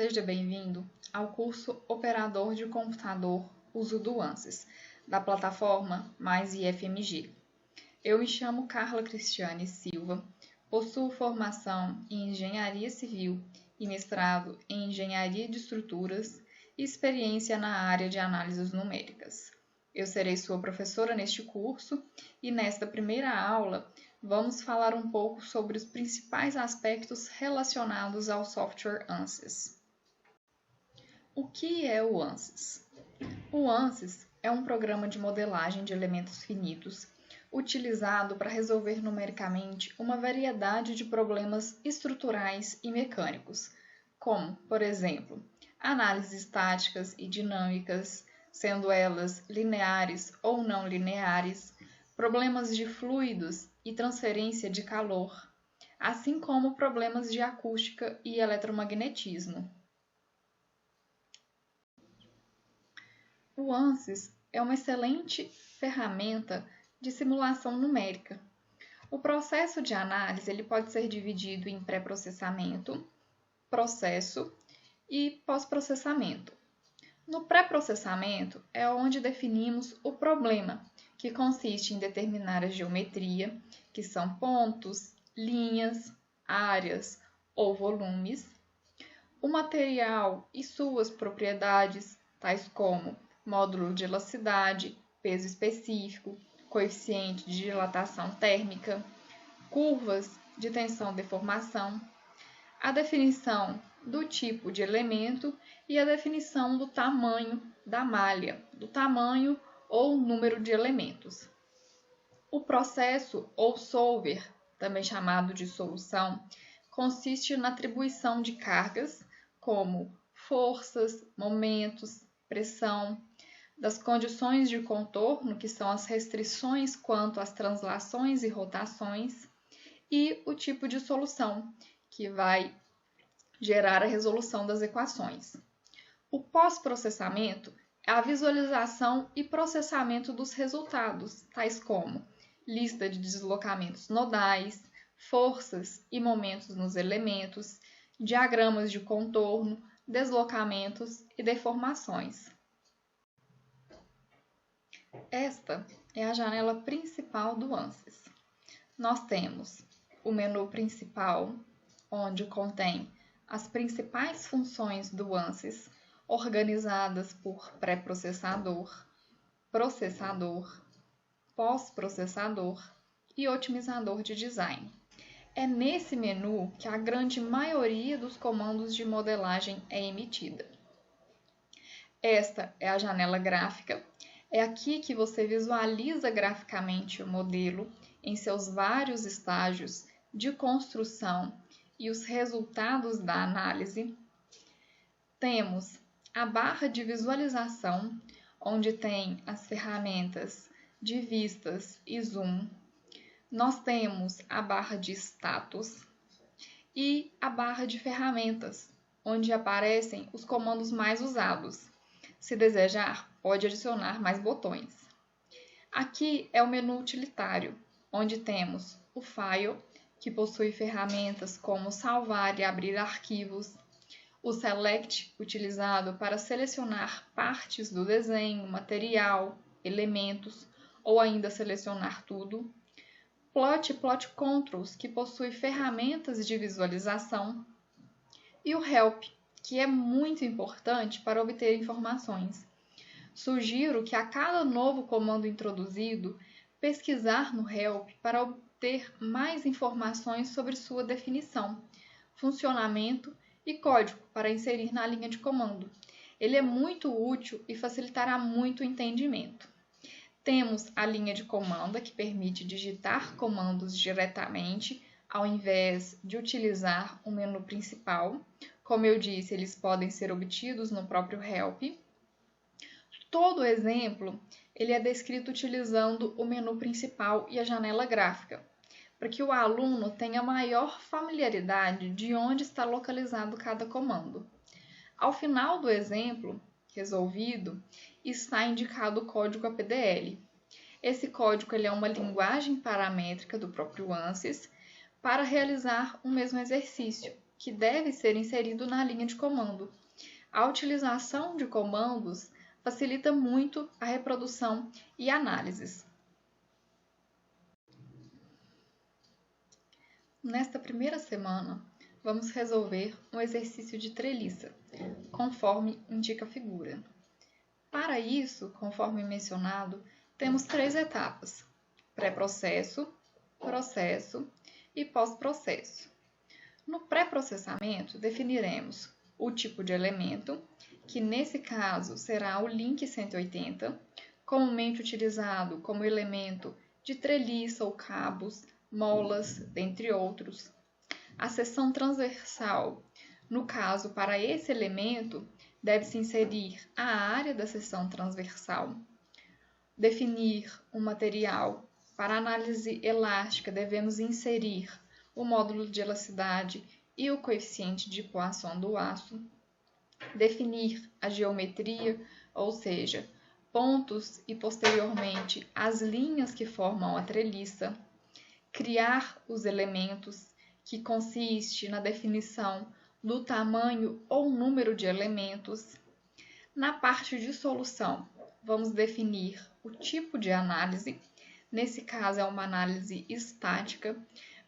seja bem-vindo ao curso Operador de Computador Uso do ANSYS, da plataforma Mais IFMG. Eu me chamo Carla Cristiane Silva, possuo formação em Engenharia Civil e mestrado em Engenharia de Estruturas e experiência na área de análises numéricas. Eu serei sua professora neste curso e nesta primeira aula vamos falar um pouco sobre os principais aspectos relacionados ao software ANSYS. O que é o ANSYS? O ANSYS é um programa de modelagem de elementos finitos utilizado para resolver numericamente uma variedade de problemas estruturais e mecânicos, como, por exemplo, análises estáticas e dinâmicas, sendo elas lineares ou não lineares, problemas de fluidos e transferência de calor, assim como problemas de acústica e eletromagnetismo. O ANSYS é uma excelente ferramenta de simulação numérica. O processo de análise ele pode ser dividido em pré-processamento, processo e pós-processamento. No pré-processamento é onde definimos o problema, que consiste em determinar a geometria, que são pontos, linhas, áreas ou volumes, o material e suas propriedades, tais como módulo de elasticidade, peso específico, coeficiente de dilatação térmica, curvas de tensão-deformação, a definição do tipo de elemento e a definição do tamanho da malha, do tamanho ou número de elementos. O processo ou solver, também chamado de solução, consiste na atribuição de cargas como forças, momentos, pressão, das condições de contorno, que são as restrições quanto às translações e rotações, e o tipo de solução, que vai gerar a resolução das equações. O pós-processamento é a visualização e processamento dos resultados, tais como lista de deslocamentos nodais, forças e momentos nos elementos, diagramas de contorno, deslocamentos e deformações. Esta é a janela principal do ANSYS. Nós temos o menu principal, onde contém as principais funções do ANSYS, organizadas por pré-processador, processador, pós-processador e otimizador de design. É nesse menu que a grande maioria dos comandos de modelagem é emitida. Esta é a janela gráfica. É aqui que você visualiza graficamente o modelo em seus vários estágios de construção e os resultados da análise. Temos a barra de visualização, onde tem as ferramentas de vistas e zoom. Nós temos a barra de status e a barra de ferramentas, onde aparecem os comandos mais usados. Se desejar, pode adicionar mais botões. Aqui é o menu utilitário, onde temos o File, que possui ferramentas como salvar e abrir arquivos, o Select, utilizado para selecionar partes do desenho, material, elementos, ou ainda selecionar tudo, Plot e Plot Controls, que possui ferramentas de visualização, e o Help, que é muito importante para obter informações. Sugiro que a cada novo comando introduzido, pesquisar no Help para obter mais informações sobre sua definição, funcionamento e código para inserir na linha de comando. Ele é muito útil e facilitará muito o entendimento. Temos a linha de comando, que permite digitar comandos diretamente, ao invés de utilizar o menu principal. Como eu disse, eles podem ser obtidos no próprio Help. Todo o exemplo ele é descrito utilizando o menu principal e a janela gráfica, para que o aluno tenha maior familiaridade de onde está localizado cada comando. Ao final do exemplo resolvido, está indicado o código APDL. Esse código ele é uma linguagem paramétrica do próprio ANSYS para realizar o mesmo exercício, que deve ser inserido na linha de comando. A utilização de comandos facilita muito a reprodução e análises. Nesta primeira semana, vamos resolver um exercício de treliça, conforme indica a figura. Para isso, conforme mencionado, temos 3 etapas: pré-processo, processo e pós-processo. No pré-processamento, definiremos o tipo de elemento, que nesse caso será o link 180, comumente utilizado como elemento de treliça ou cabos, molas, dentre outros. A seção transversal, no caso, para esse elemento, deve-se inserir a área da seção transversal. Definir o material. Para análise elástica, devemos inserir o módulo de elasticidade e o coeficiente de poação do aço. Definir a geometria, ou seja, pontos e posteriormente as linhas que formam a treliça. Criar os elementos, que consiste na definição do tamanho ou número de elementos. Na parte de solução, vamos definir o tipo de análise. Nesse caso, é uma análise estática,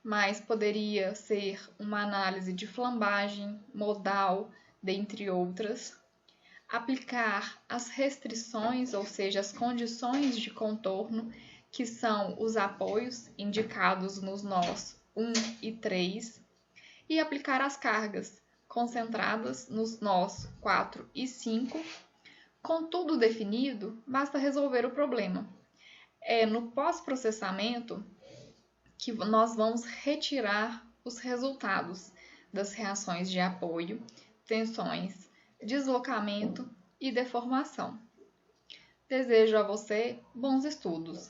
mas poderia ser uma análise de flambagem, modal, dentre outras. Aplicar as restrições, ou seja, as condições de contorno, que são os apoios indicados nos nós 1 e 3, e aplicar as cargas, concentradas nos nós 4 e 5. Com tudo definido, basta resolver o problema. É no pós-processamento que nós vamos retirar os resultados das reações de apoio, tensões, deslocamento e deformação. Desejo a você bons estudos.